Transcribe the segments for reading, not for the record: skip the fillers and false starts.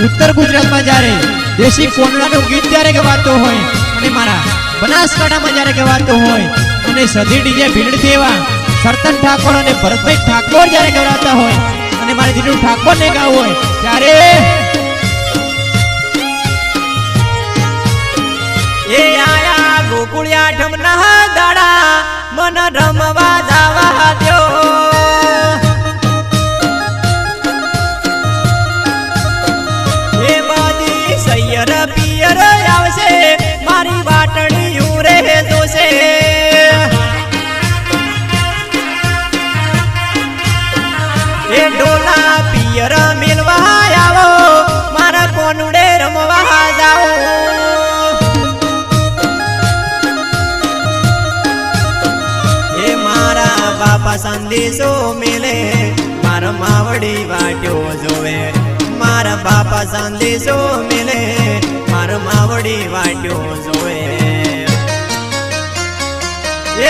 उत्तर गुजरात में जारे देशी कोनड़ानु गीत त्यारे गवातो होय अने मारा बनासकांठामां जारे गवातो होय अने सधी डीजे भीलडथी एवा सरतन ठाकोर अने भरतभाई ठाकोर जारे गवराता होय अने मारे धीरू ठाकोर ने गावो होय त्यारे ए आया गोकुळिया ठमना दाड़ा मन रमवा जावा द्यो ए बादी सैयर पियर आवशे मारी वाटड़ी रे जोशे ए डोला पियर मिलवा आवो मारा कोनुडे रमवा जाओ ए मारा बापा संदेशो मिले मारा मावड़ी वाट्यो जोवे मारा बापा संदेशो मिले मारा मावड़ी वाट्यो जोवे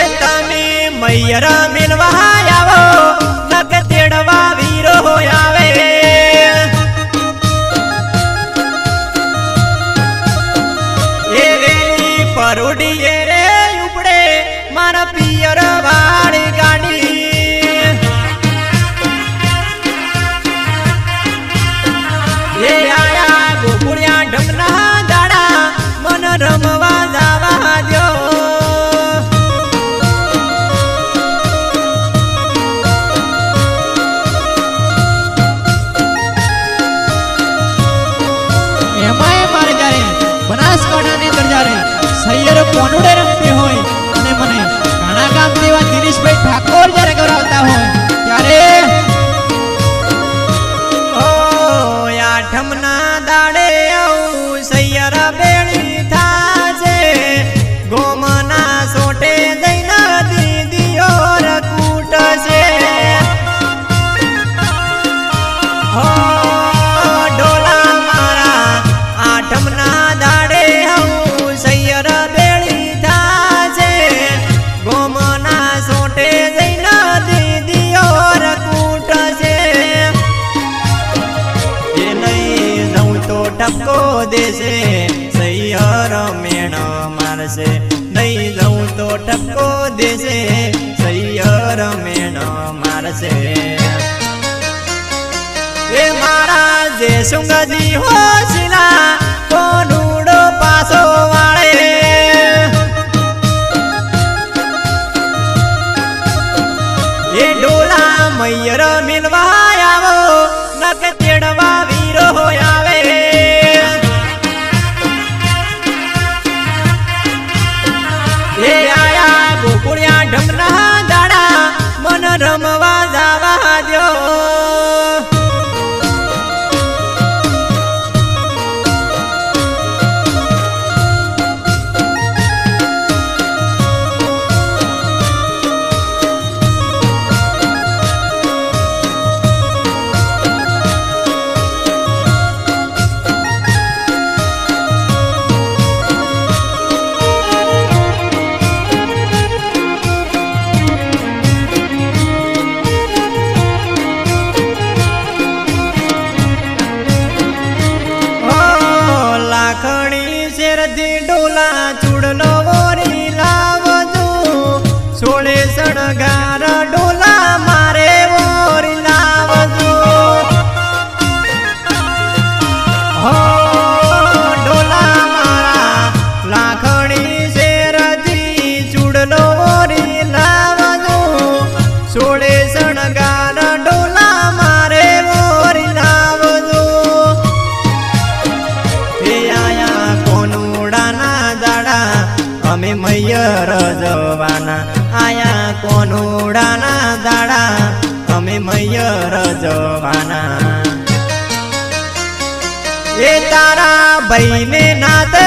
ए तमे मैयर मिलवा आवो नक तेड़वा वीरो आवे ए वेली परोडी रे उपड़े मारा पियर वाड़ी गाड़ी ए आया गोकुळिया ढमना दाड़ा मन रमवा जावा द्यो बनासकांठानी अंदर जारे सैयर कोनुडे रमती होय अने मने घणा गाम देवा दिनेशभाई ठाकोर जारे गवरावता होय त्यारे ओ आठमना दाड़े आऊ सैयर बेड़ी थाजे गोमना सोटे दैना दीदी और कूट से हो डोला मारा आठमना टपको देसे सैयर मेण मारसे नहीं जाऊं तो टपको देसे सैयर मेण मारसे ए मारा जे सुंगजी हो सिला कोनुडो पासो वाळे ए डोला मैयर मिलवा आवो नक तेड़वा वीरो आवे ए आया गोकुळिया ढमना दाड़ा मन रमवा जावा द्यो डोला चूड़लो वोरी लावजू सोळे सणगार डोला मारे वोरी लावजू हो डोला मारा लाखणी शेरजी चूड़लो वोरी लावजू सोळे सणगार डोला मारे वोरी लावजू हे आया अमे मैयर जवाना आया कोनुडाना दाड़ा अमे मैयर जवाना ए तारा बहिने नाते